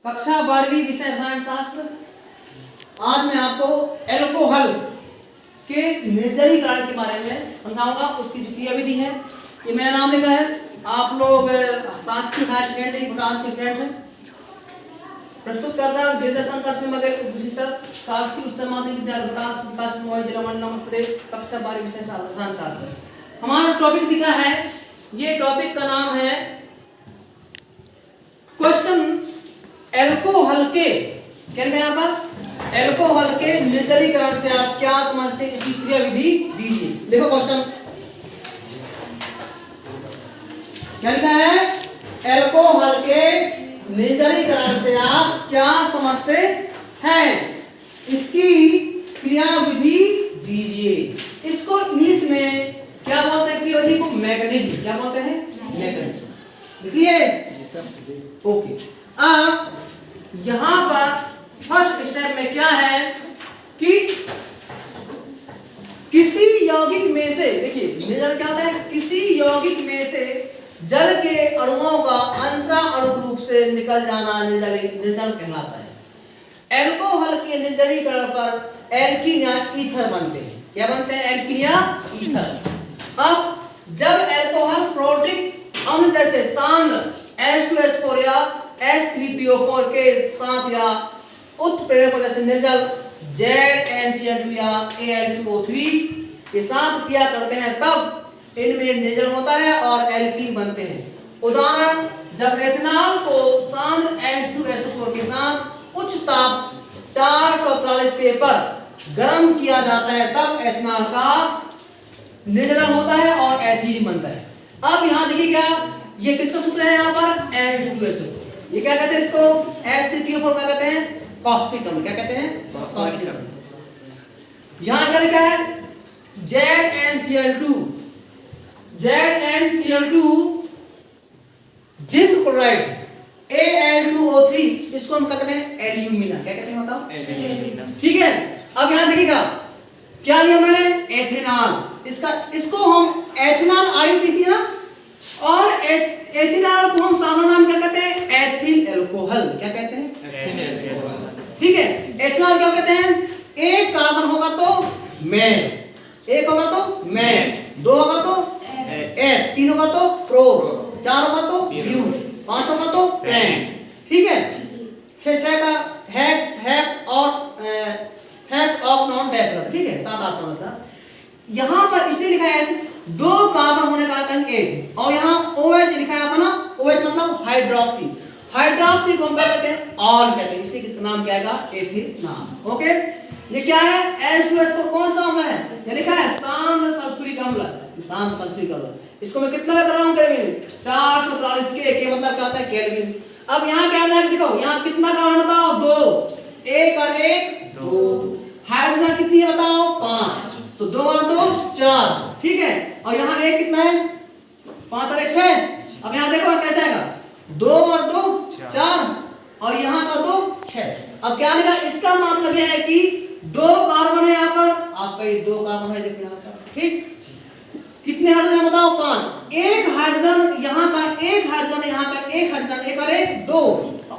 कक्षा 12वीं विषय रसायन शास्त्र। आज मैं आपको एल्कोहल के निर्जलीकरण के बारे में समझाऊंगा। उसकी जो क्रियाविधि है, ये मेरा नाम लिखा है। आप लोग शासकीय हायर सेकेंडरी बुटास के स्टूडेंट हैं। प्रस्तुत करता गिरदर्शन शासकीय उच्चतर माध्यमिक विद्यालय बुटास विकास जिला मंडल मध्य प्रदेश, कक्षा 12 विषय रसायन शास्त्र। हमारा टॉपिक दिखा है, ये टॉपिक का नाम है क्वेश्चन एल्कोहल के, क्या लिखा है यहाँ पर, एल्कोहल के निर्जलीकरण से आप क्या समझते हैं, इसकी क्रियाविधि दीजिए। देखो क्वेश्चन क्या लिखा है, एल्कोहल के निर्जलीकरण से आप क्या समझते हैं, इसकी क्रियाविधि दीजिए। इसको इंग्लिश में क्या बोलते हैं, क्रियाविधि को मैकेनिज्म, क्या बोलते हैं, मैकेनिज्म। देखिए ओके, अब यहां पर फर्स्ट स्टेप में क्या है कि किसी यौगिक में से, देखिए निर्जल क्या होता है, किसी यौगिक में से जल के अणुओं का अंतरा अणु रूप से निकल जाना निर्जल कहलाता है। एल्कोहल के निर्जलीकरण पर एल्कीन या ईथर बनते हैं। क्या बनते हैं, एल्कीन या ईथर। अब जब एल्कोहल फ्लोटिक अम्ल जैसे सांद्र H2S4 या H3PO4 के साथ या उत्प्रेरकों जैसे निर्जल ZnCl2 या Al2O3 के साथ क्रिया करते हैं, तब इनमें निर्जल होता है और एल्कीन बनते हैं। उदाहरण, जब एथेनॉल को सांद्र H2SO4 के साथ उच्च ताप 443 K पर गर्म किया जाता है, तब एथेनॉल का निर्जलन होता है और एथीन बनता है। अब यहाँ देखिए क्या, ये किसका सूत्र है, यहाँ पर H2SO4। ये क्या कहते हैं, इसको H3PO4 क्या कहते हैं, कास्टिक अम्ल। क्या कहते हैं, कास्टिक अम्ल। यहाँ क्या लिखा है, ZnCl2 जिंक क्लोराइड Al2O3, इसको हम क्या कहते हैं, एल्यूमिना। क्या कहते हैं बताओ, एल्यूमिना। ठीक है, अब यहाँ देखिएगा क्या लिया मैंने, एथेनॉल। इसको हम एथेनॉल IUPAC ना, और एथेनॉल को हम साधारण नाम क्या कहते हैं, एथिल एल्कोहल। क्या कहते हैं, एथिल एल्कोहल। ठीक है, एथेनॉल क्या कहते हैं, एक कार्बन होगा तो मेन, एक होगा तो मेन, दो होगा तो एथ, तीन होगा तो प्रो, चार होगा तो ब्यूट, पांच होगा तो पेन। ठीक है, छह का हेक्स, हेप और नॉन डेफ। ठीक है, 7 8 9 10। यहाँ पर इसलिए लिखा है दो कार्बन होने का कारण एक, और यहाँ OH लिखा है अपना, OH मतलब हाइड्रोक्सी। हाइड्रोक्सी को हम क्या कहते हैं, ऑल कहते हैं, इसलिए इसका नाम क्या आएगा, एथिल नाम। ओके, ये क्या है, H2S4 कौन सा अम्ल है, ये लिखा है सांद्र सल्फ्यूरिक अम्ल। सांद्र सल्फ्यूरिक अम्ल, इसको मैं कितना लगा रहा हूं, केल्विन 443 के मतलब क्या होता है, केल्विन। अब यहाँ क्या है, देखो यहाँ कितना कार्बन बताओ, 2, एक और एक 2। हाइड्रोजन कितनी है बताओ, 5, तो 2 और 2 4। ठीक है, और यहाँ एक कितना है, 5 और 1 6। अब यहाँ देखो कैसे आएगा, 2 और 2 4, और यहाँ का 2 6। अब क्या लिखा, इसका मतलब यह है कि 2 कार्बन है यहाँ पर, आपका ये 2 कार्बन है, देखो यहाँ पर। ठीक, कितने हाइड्रोजन बताओ, 5। एक हाइड्रोजन यहाँ का, एक हाइड्रोजन यहाँ का, एक हाइड्रोजन, एक और एक 2,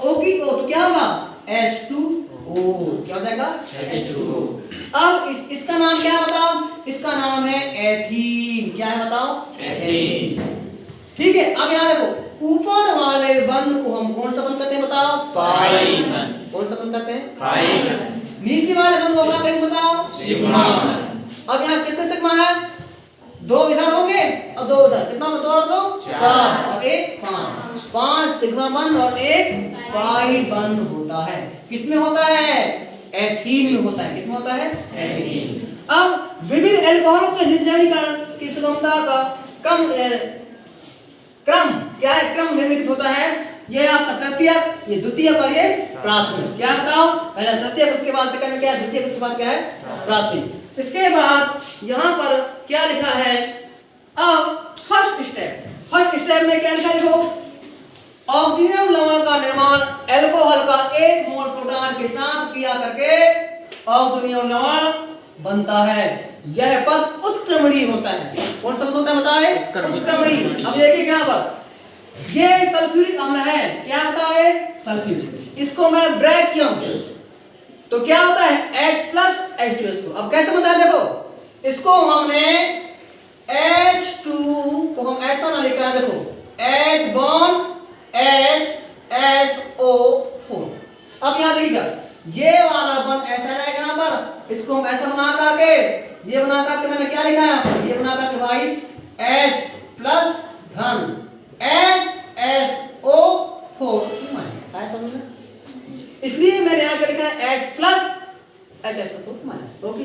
O की O, तो क्या होगा, H2O। क्या हो जाएगा, H2O। अब इसका नाम क्या है बताओ, इसका नाम है एथीन। क्या है बताओ, एथीन। ठीक है, अब यहाँ देखो ऊपर वाले बंद को हम कौन सा बंद करते हैं बताओ, पाई बंद। कौन सा बंद करते हैं, पाई बंद। नीचे वाले बंद को क्या कहेंगे बताओ, सिग्मा। अब यहाँ कितने सिग्मा है, 2 इधर होंगे और 2 उधर, कितना होगा, 2 और 2 4, और 1 5। 5 सिग्मा बंद और 1 पाई बंद होता है। किसमें होता है, एथीन में होता है। किसमें होता है, एथीन। अब विभिन्न एल्कोहलों के निर्जलीकरण की सुगमता का क्रम क्या है, क्रम निम्नलिखित होता है। ये आपका तृतीयक, ये द्वितीयक और ये प्राथमिक। क्या बताओ, पहले तृतीयक, उसके बाद सेकंड क्या है, द्वितीयक, उसके बाद क्या है, प्राथमिक। इसके बाद यहाँ पर क्या लिखा है, अब फर्स्ट स्टेप में क्या लिखा, देखो ऑक्सीजन लवण का निर्माण एल्कोहल का 1 मोल प्रोटॉन के साथ क्रिया करके ऑक्सीजन लवण बनता है। यह पद उत्क्रमणीय होता है। कौन सा पद होता है बताए, उत्क्रमणीय। अब देखिए यहाँ पर ये सल्फ्यूरिक अम्ल है, क्या बताओ, सल्फ्यूरिक। इसको मैं ब्रेक किया हूं तो क्या होता है H प्लस H2SO। अब कैसे बनता है देखो, इसको हमने H2 को हम ऐसा ना लिखा है, देखो H बॉन्ड HSO4। अब यहां देखिएगा ये वाला बंद ऐसा जाएगा यहां पर, इसको हम ऐसा बना करके ये बना करके मैंने क्या लिखा है, ये बना करके भाई H प्लस धन HSO4 माइनस, ऐसा समझना, इसलिए मैंने यहां क्या लिखा है H plus HSO4 minus. Okay,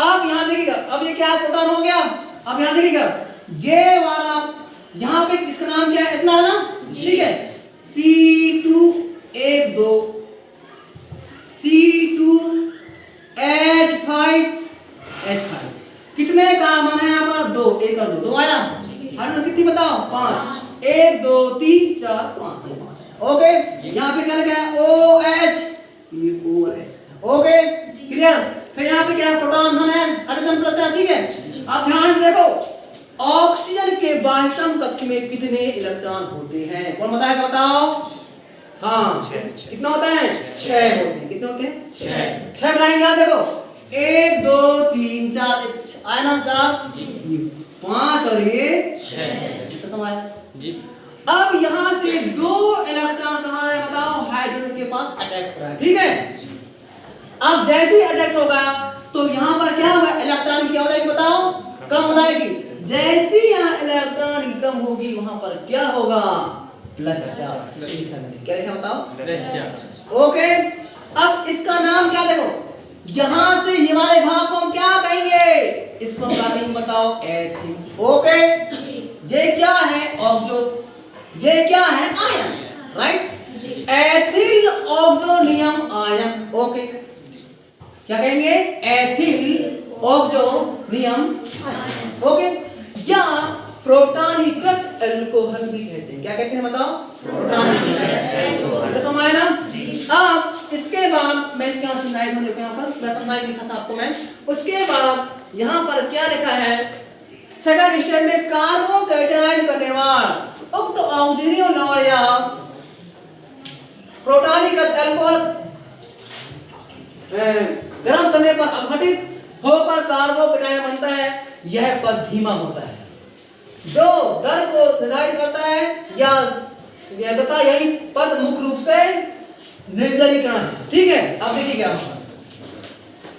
अब यहां देखिएगा, अब ये क्या प्रोटॉन हो गया। अब यहां देखिएगा ये वाला यहां पे इसका नाम क्या है, इतना है ना, ठीक है, C2 1 2 C2 H5 H5, कितने कार्बन है यहाँ पर, 2, 1 और 2 आया, हाइड्रोजन कितनी बताओ, 5, 1 2 3 4 5। ओके, यहाँ पे क्या लिखा है OH, ये OH। Okay clear. फिर यहाँ पे क्या है, प्रोटॉन धन है, हाइड्रोजन प्लस है, ठीक है। अब ध्यान देखो ऑक्सीजन के बाह्यतम कक्ष में कितने इलेक्ट्रॉन होते हैं, कौन बताएगा, बताओ। हाँ, कितना होता है, 6 होते हैं। कितने होते हैं, 6 बनाएंगे। यहाँ देखो 1 2 3 4 आया ना, 4 5 और ये 6 समझ आया जी। अब यहाँ से 2 इलेक्ट्रॉन कहाँ है बताओ, हाइड्रोजन के पास अटैक हो रहा है, ठीक है। अब जैसे ही अटैक होगा तो यहाँ पर क्या होगा, इलेक्ट्रॉन क्या हो जाएगी बताओ, कम हो जाएगी। जैसे ही यहाँ इलेक्ट्रॉन की कम होगी वहां पर क्या होगा, प्लस चार्ज। क्या लिखा बताओ, प्लस चार्ज। ओके, अब इसका नाम क्या देखो, यहां से ये वाले भाग को हम क्या कहेंगे, इसको हम क्या कहेंगे बताओ, एथिल। ओके, ये क्या है ऑक्सो, ये क्या है ion, right, ethyl oxonium ion. Okay, क्या कहेंगे, एथिल ऑक्सोनियम आयन। ओके, या प्रोटॉनीकृत अल्कोहल भी कहते हैं, क्या कहते हैं बताओ, प्रोटॉनीकृत अल्कोहल। तो समझ ना। अब इसके बाद मैं इसके यहाँ सुनाई हूं, देखो यहाँ पर प्लस सुनाई लिखा था आपको मैं। उसके बाद यहाँ पर क्या लिखा है, सेकंड स्टेप में कार्बोकैटायन का निर्माण उक्त ऑक्सीजन लवण या प्रोटॉनीकृत अल्कोहल गर्म करने पर अपघटित होकर कार्बोकैटायन बनता है। यह पद धीमा होता है, जो दर को निर्धारित करता है, या तथा यही पद मुख्य रूप से निर्जलीकरण है, ठीक है। अब देखिएगा,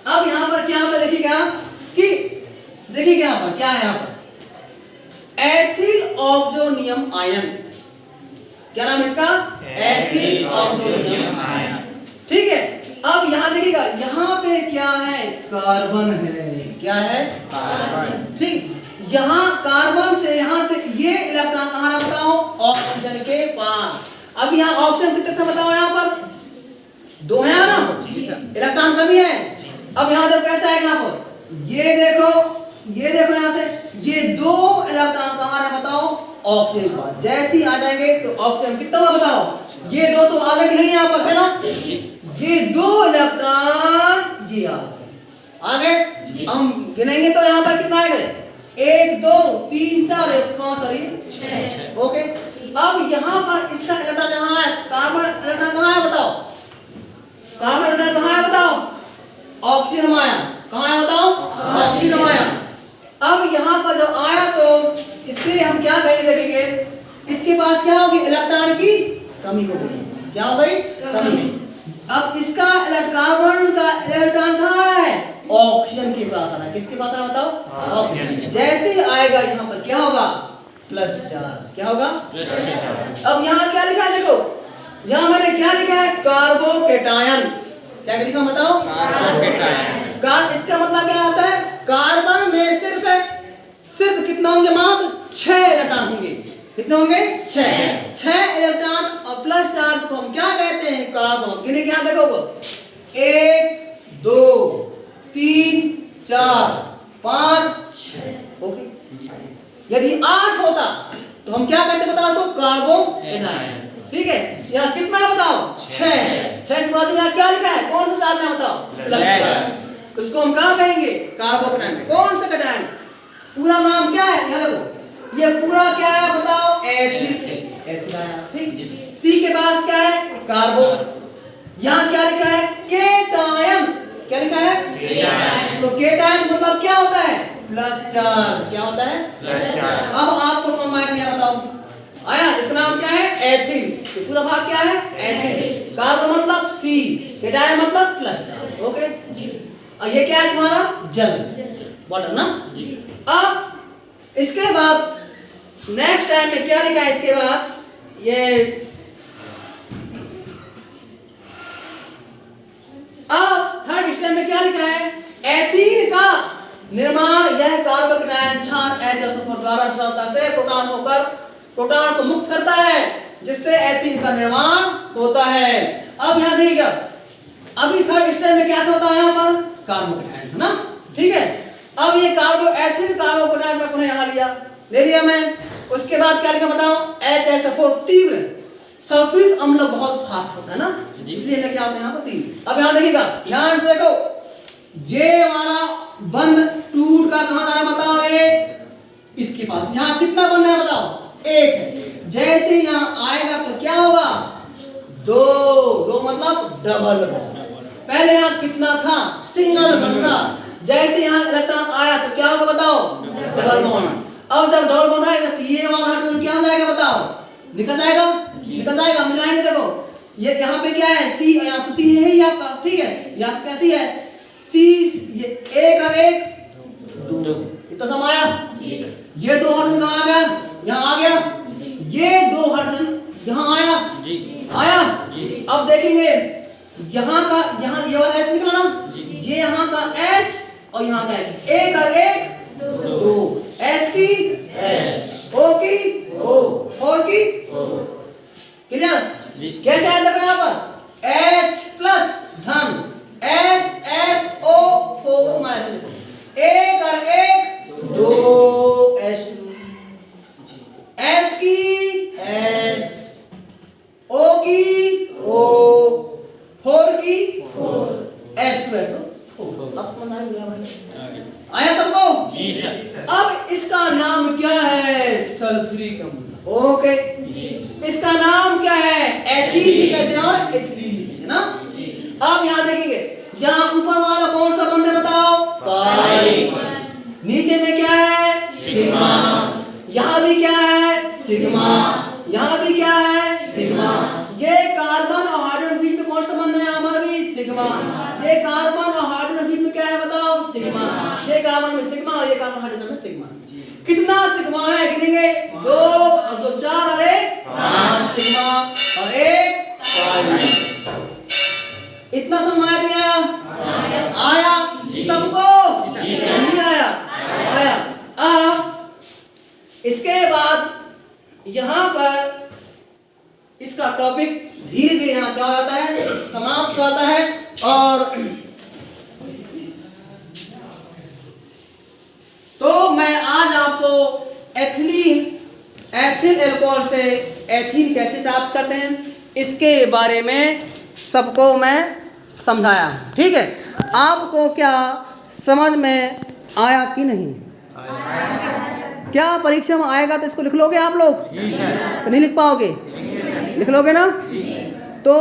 अब यहाँ पर क्या होता है, देखिएगा कि देखिएगा यहाँ पर क्या है, यहाँ पर एथिल ऑक्सोनियम आयन, क्या नाम इसका, एथिल ऑक्सोनियम आयन, ठीक है। अब यहाँ देखिएगा, यहाँ पे क्या है, कार्बन है, क्या है, कार्बन, ठीक। यहाँ कार्बन से यहाँ से ये इलेक्ट्रॉन कहाँ रखता हूँ, ऑक्सीजन के पास। अब यहाँ ऑक्सीजन कितने थे बताओ, यहाँ पर 2 है ना, इलेक्ट्रॉन कमी है। अब यहाँ देखो कैसा है, यहाँ पर ये देखो यहाँ से ये 2 इलेक्ट्रॉन कहाँ है बताओ, ऑक्सीजन के पास। जैसे ही आ जाएंगे तो ऑक्सीजन कितना हुआ बताओ, ये 2 तो ऑलरेडी है यहाँ पर, है ना, ये 2 इलेक्ट्रॉन ये आ गए। हम गिनेंगे तो यहाँ पर कितना आएगा, 1 2 3 4 5 और 6। ओके, अब यहाँ पर इसका इलेक्ट्रॉन कहाँ है, कार्बन इलेक्ट्रॉन कहाँ है बताओ, कार्बन इलेक्ट्रॉन कहाँ है बताओ, ऑक्सीजन आयन कहाँ है बताओ, ऑक्सीजन आयन। अब यहाँ पर जब आया तो इससे हम क्या कहेंगे, देखेंगे इसके पास क्या होगी, इलेक्ट्रॉन की कमी हो गई, क्या हो गई, कमी। अब इसका कार्बन का इलेक्ट्रॉन कहाँ है, ऑक्सीजन के पास आना, किसके पास आना बताओ, ऑक्सीजन। जैसे ही आएगा यहाँ पर क्या होगा, प्लस चार्ज, क्या होगा, प्लस चार्ज। अब यहाँ क्या लिखा है देखो, यहाँ मैंने क्या लिखा है, कार्बोकैटायन, क्या लिखा बताओ, कार्बोकैटायन। इसका मतलब क्या आता है, कार्बन में सिर्फ कितना होंगे, मात्र 6 इलेक्ट्रॉन होंगे। कितने होंगे, 6 इलेक्ट्रॉन और प्लस चार्ज को हम क्या कहते हैं, कार्बन। गिने क्या देखो, 1 2 3 4 5 6। ओके, यदि 8 होता तो हम क्या कहते बताओ, तो कार्बोकैटायन, ठीक है। यहाँ कितना है बताओ, 6 के बाद यहाँ क्या लिखा है, कौन सा चार्ज है बताओ, प्लस चार्ज। उसको हम क्या कहेंगे, कार्बोकैटायन। कौन सा कैटायन, पूरा नाम क्या है, यहाँ देखो ये पूरा क्या है बताओ, एथिल आया, ठीक। सी के पास क्या है? कार्बो। यहाँ क्या लिखा है? केटायन। क्या लिखा है? केटायन। तो केटायन मतलब क्या होता है? Plus charge. क्या होता है? Plus charge. अब आपको समझ में आया कि नहीं बताओ? आया? इसका नाम क्या है? एथिल। तो पूरा भाग क्या है? एथिल। कार्बन मतलब सी, केटायन मतलब प्लस चार्ज। ओके जी। और ये क्या है तुम्हारा? जल, वाटर ना। अब इसके बाद नेक्स्ट टाइम में क्या लिखा है? इसके बाद ये अब थर्ड स्टेप में क्या लिखा है? एथीन का निर्माण यह कार्बन कैटायन क्षार H द्वारा सहायता से प्रोटॉन को मुक्त करता है, जिससे एथीन का निर्माण होता है। अब यहां देखिएगा, अभी थर्ड स्टेप में क्या होता है? यहाँ पर कार्बन कैटायन ना, ठीक है। अब ये कार्बो एथिल कार्बन कैटायन में पुनः यहाँ ले लिया मैं। उसके बाद क्या लिखा बताओ? HSO तीव्र सल्फ्यूरिक अम्ल बहुत फास्ट होता है ना, इसलिए क्या होता है यहाँ पर तीव्र। अब यहाँ देखिएगा, ध्यान से देखो, ये हमारा बंद टूट का कहां जा रहा है बताओ? ये इसके पास। यहाँ कितना बंद है बताओ? एक है। जैसे यहाँ आएगा तो क्या होगा? दो मतलब डबल बॉन्ड। पहले यहाँ कितना था? सिंगल बॉन्ड था। जैसे यहाँ इलेक्ट्रॉन आया तो क्या होगा बताओ? Double bond. अब जब डबल बॉन्ड आएगा तो ये वाला हाइड्रोजन क्या हो जाएगा बताओ? निकल जाएगा, निकल जाएगा। मिलाएंगे, देखो ये यहाँ पे क्या है? सी, यहाँ तो सी है ही आपका, ठीक है। यहाँ कैसी है? सी, ये एक और एक दो, इतना सम आया। ये दो हाइड्रोजन कहाँ आ गया? यहाँ आ गया। ये दो हाइड्रोजन यहाँ आया, आया। अब देखेंगे यहाँ का, यहाँ ये वाला H निकला ना, ये यहाँ का H और यहाँ का H, एक और एक दो, S की S, O की O, और की O। क्लियर? कैसे आया देखो यहाँ पर? H प्लस धन HSO4 माइनस, एक और एक दो, S की S, O की O, 4 की 4, H2SO4। अब समझ आया सबको? जी सर। अब इसका नाम क्या है? सल्फ्यूरिक अम्ल। ओके, इसका नाम क्या है? एथीन भी कहते हैं और एथिलीन भी है ना। अब यहाँ देखेंगे, यहाँ ऊपर वाला कौन सा बंद है बताओ? पाई। नीचे में क्या है? सिग्मा। यहाँ भी क्या है? सिग्मा। यहाँ भी क्या है? सिग्मा। ये कार्बन और हाइड्रोजन बीच में कौन सा बंध है? यहाँ पर भी सिग्मा। ये कार्बन और हाइड्रोजन बीच में क्या है बताओ? सिग्मा। ये कार्बन में सिग्मा और ये कार्बन हाइड्रोजन में सिग्मा। कितना सिग्मा है? गिनेंगे, 2 और 2 4 और 1 5 सिग्मा और 1 पाई। इतना समय भी आया? आया सबको? नहीं आया? आया। अब इसके बाद यहाँ पर इसका टॉपिक धीरे धीरे यहाँ क्या हो जाता है? समाप्त हो जाता है। और तो मैं आज आपको एथिल अल्कोहल से एथीन कैसे प्राप्त करते हैं इसके बारे में सबको मैं समझाया, ठीक है। आपको क्या समझ में आया कि नहीं? क्या परीक्षा में आएगा तो इसको लिख लोगे आप लोग? तो नहीं लिख पाओगे? लिख लोगे ना? तो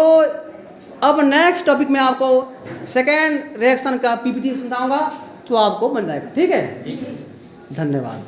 अब नेक्स्ट टॉपिक में आपको सेकेंड रिएक्शन का पीपीटी समझाऊंगा, तो आपको बन जाएगा, ठीक है। धन्यवाद।